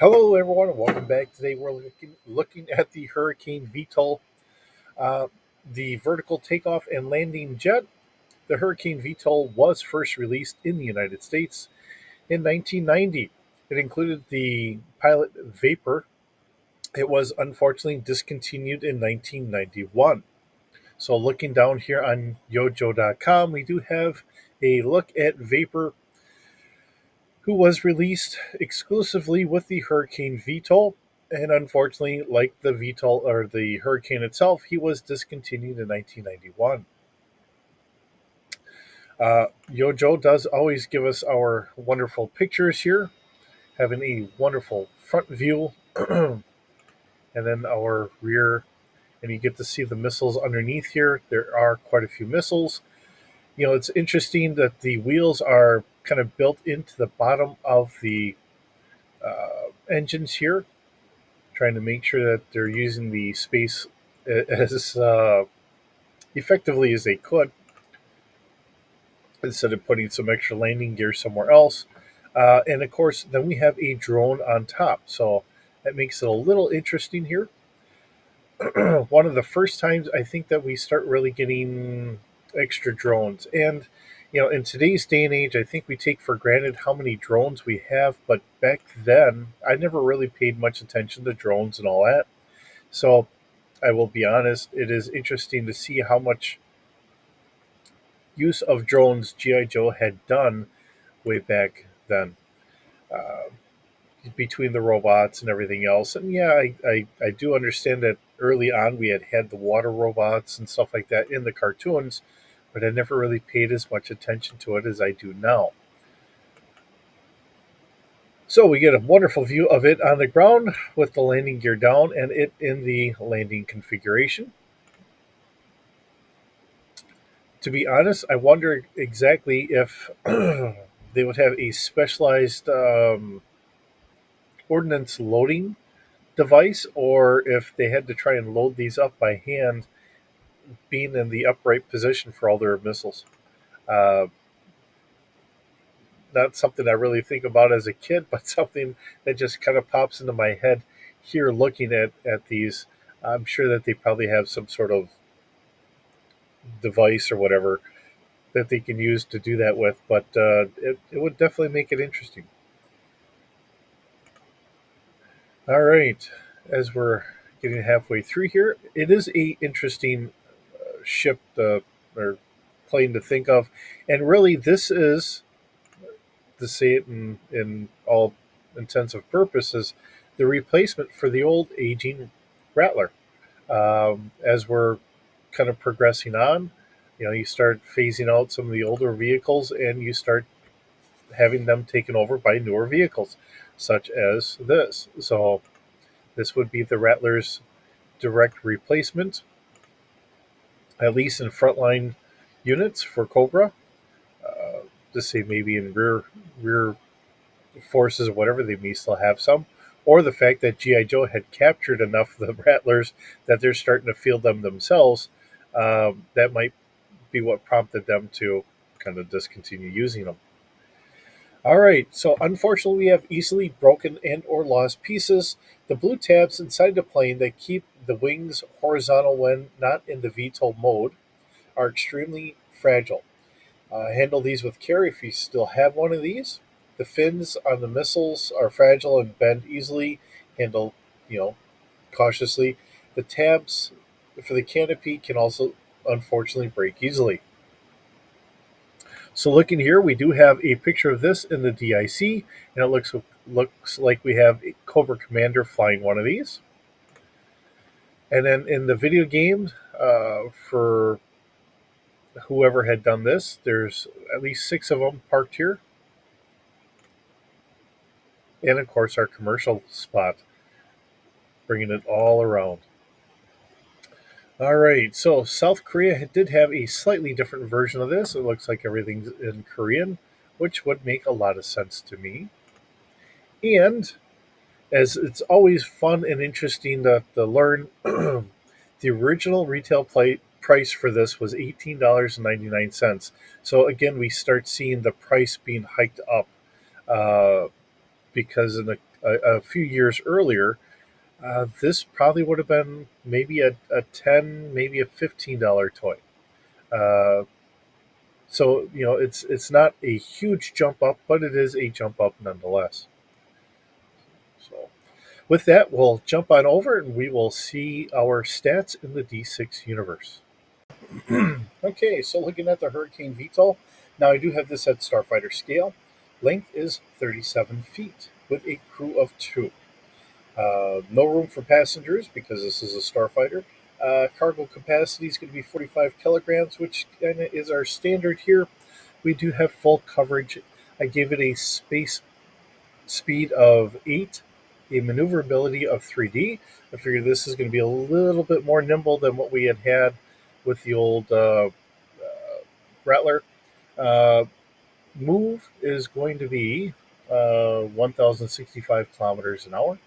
Hello, everyone, and welcome back. Today, we're looking at the Hurricane VTOL, uh, the vertical takeoff and landing jet. The Hurricane VTOL was first released in the United States in 1990. It included the pilot Vapor. It was unfortunately discontinued in 1991. So, looking down here on yojo.com, we do have a look at Vapor, who was released exclusively with the Hurricane VTOL. And unfortunately, like the VTOL or the Hurricane itself, he was discontinued in 1991. Yojo does always give us our wonderful pictures here, having a wonderful front view and then our rear. And you get to see the missiles underneath here. There are quite a few missiles. It's interesting that the wheels are kind of built into the bottom of the engines here, trying to make sure that they're using the space as effectively as they could instead of putting some extra landing gear somewhere else. And of course, then we have a drone on top. So that makes it a little interesting here. One of the first times I think that we start really getting extra drones. And, in today's day and age, I think we take for granted how many drones we have. But back then, I never really paid much attention to drones and all that. So I will be honest, it is interesting to see how much use of drones G.I. Joe had done way back then, uh, between the robots and everything else. And yeah, I do understand that early on we had the water robots and stuff like that in the cartoons, but I never really paid as much attention to it as I do now. So we get a wonderful view of it on the ground with the landing gear down and it in the landing configuration. To be honest, I wonder exactly if they would have a specialized ordnance loading device or if they had to try and load these up by hand, being in the upright position for all their missiles. Uh, not something I really think about as a kid, but something that just kind of pops into my head here looking at these. I'm sure that they probably have some sort of device or whatever that they can use to do that with, but it would definitely make it interesting. All right, as we're getting halfway through here, it is a interesting ship or plane to think of, and really, this is to say it in all intents and purposes, the replacement for the old aging Rattler. As we're kind of progressing on, you start phasing out some of the older vehicles, and you start having them taken over by newer vehicles, such as this. So this would be the Rattler's direct replacement, at least in frontline units for Cobra. Uh, to say maybe in rear forces or whatever, they may still have some. Or the fact that GI Joe had captured enough of the Rattlers that they're starting to field them themselves. That might be what prompted them to kind of discontinue using them. All right, so unfortunately, we have easily broken and or lost pieces. The blue tabs inside the plane that keep the wings horizontal when not in the VTOL mode are extremely fragile. Handle these with care if you still have one of these. The fins on the missiles are fragile and bend easily. Handle, you know, cautiously. The tabs for the canopy can also unfortunately break easily. So looking here, we do have a picture of this in the DIC, and it looks like we have a Cobra Commander flying one of these. And then in the video game, for whoever had done this, there's at least six of them parked here, and of course our commercial spot, bringing it all around. All right, so South Korea did have a slightly different version of this. It looks like everything's in Korean, which would make a lot of sense to me. And as it's always fun and interesting to learn, the original retail price for this was $18.99. So again, we start seeing the price being hiked up, uh, because in a few years earlier, this probably would have been maybe a 10, maybe a $15 toy. Uh, so it's not a huge jump up, but it is a jump up nonetheless. So with that, we'll jump on over and we will see our stats in the D6 universe. Okay, so looking at the Hurricane VTOL, now I do have this at Starfighter scale. Length is 37 feet with a crew of two. No room for passengers because this is a starfighter. Cargo capacity is going to be 45 kilograms, which kind of is our standard here. We do have full coverage. I gave it a space speed of 8, a maneuverability of 3D. I figured this is going to be a little bit more nimble than what we had with the old Rattler. Uh, Move is going to be 1,065 kilometers an hour.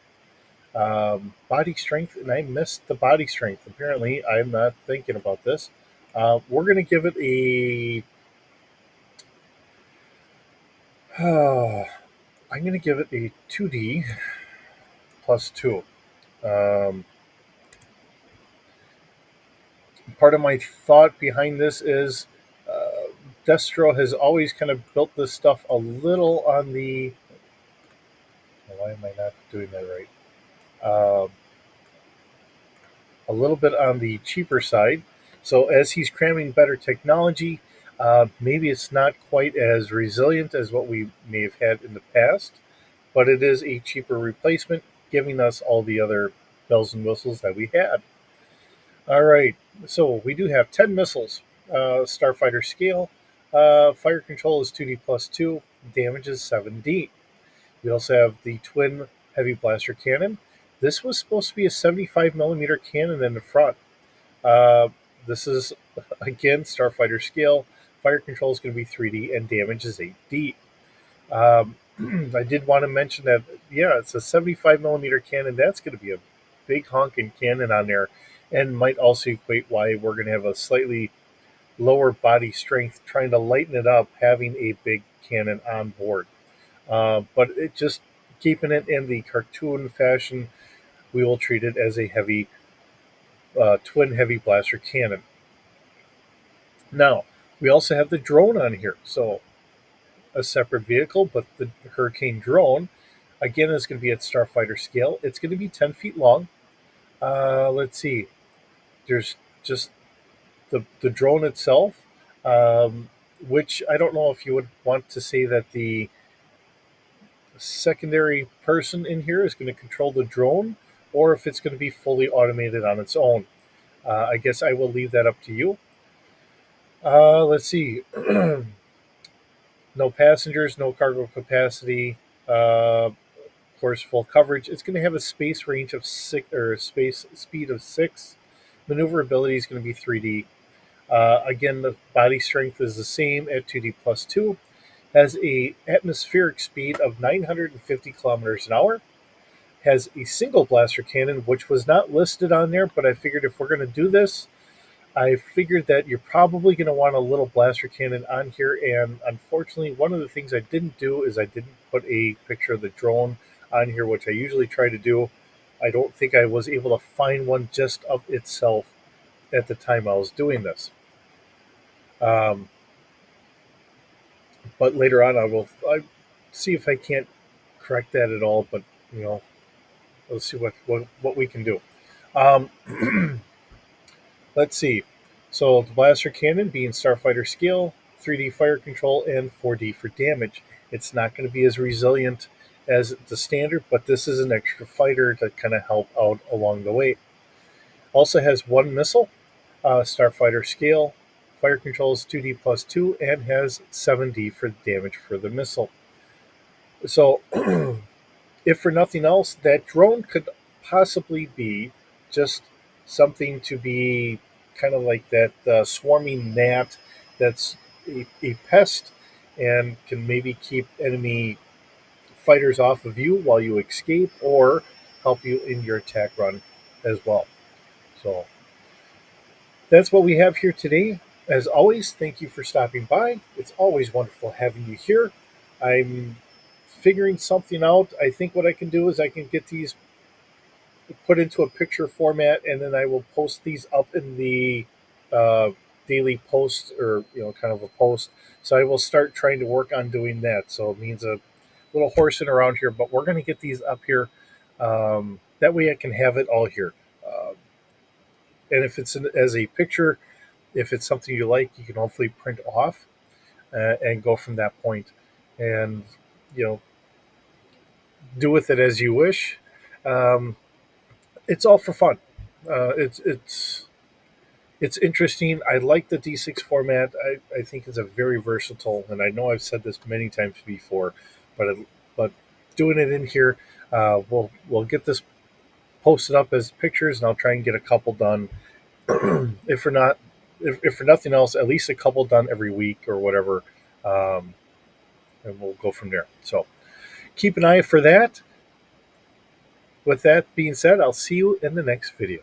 Body strength, and I missed the body strength. Apparently, I'm not thinking about this. We're going to give it a. I'm going to give it a 2D plus 2. Um, Part of my thought behind this is Destro has always kind of built this stuff a little on the. Why am I not doing that right? A little bit on the cheaper side. So as he's cramming better technology, maybe it's not quite as resilient as what we may have had in the past, but it is a cheaper replacement, giving us all the other bells and whistles that we had. All right, so we do have 10 missiles, Starfighter scale. Fire control is 2D plus 2, damage is 7D. We also have the twin heavy blaster cannon. This was supposed to be a 75 millimeter cannon in the front. Uh, this is, again, Starfighter scale. Fire control is going to be 3D and damage is 8D. Um, I did want to mention that, yeah, it's a 75 millimeter cannon. That's going to be a big honking cannon on there and might also equate why we're going to have a slightly lower body strength trying to lighten it up, having a big cannon on board. But it just keeping it in the cartoon fashion, we will treat it as a heavy twin heavy blaster cannon. Now, we also have the drone on here. So, a separate vehicle, but the Hurricane drone, again, is going to be at Starfighter scale. It's going to be 10 feet long. Let's see. There's just the drone itself, which I don't know if you would want to say that the secondary person in here is going to control the drone or if it's going to be fully automated on its own. I guess I will leave that up to you. Let's see. No passengers, no cargo capacity. Of course, full coverage. It's going to have a space range of 6 or space speed of 6. Maneuverability is going to be 3D. Again, the body strength is the same at 2D plus 2. Has a atmospheric speed of 950 kilometers an hour. Has a single blaster cannon, which was not listed on there, but I figured if we're going to do this, I figured that you're probably going to want a little blaster cannon on here, and unfortunately, one of the things I didn't do is I didn't put a picture of the drone on here, which I usually try to do. I don't think I was able to find one just of itself at the time I was doing this. Um, but later on, I see if I can't correct that at all. But you know, let's see what we can do. Um, Let's see. So the blaster cannon being Starfighter scale, 3D fire control, and 4D for damage. It's not going to be as resilient as the standard, but this is an extra fighter to kind of help out along the way. Also has one missile, Starfighter scale, fire control is 2D plus 2, and has 7D for damage for the missile. So if for nothing else, that drone could possibly be just something to be kind of like that swarming gnat that's a pest and can maybe keep enemy fighters off of you while you escape or help you in your attack run as well. So that's what we have here today. As always, thank you for stopping by. It's always wonderful having you here. I'm figuring something out. I think what I can do is I can get these put into a picture format, and then I will post these up in the uh, daily post, or kind of a post. So I will start trying to work on doing that. So it means a little horsing around here, but we're going to get these up here. That way I can have it all here. Um, and if it's as a picture, if it's something you like, you can hopefully print off and go from that point, and you know do with it as you wish. Um, it's all for fun. It's interesting. I like the D6 format. I think it's a very versatile, and I know I've said this many times before, but doing it in here, we'll get this posted up as pictures, and I'll try and get a couple done. if for not, if for nothing else, at least a couple done every week or whatever, um, and we'll go from there. So keep an eye for that. With that being said, I'll see you in the next video.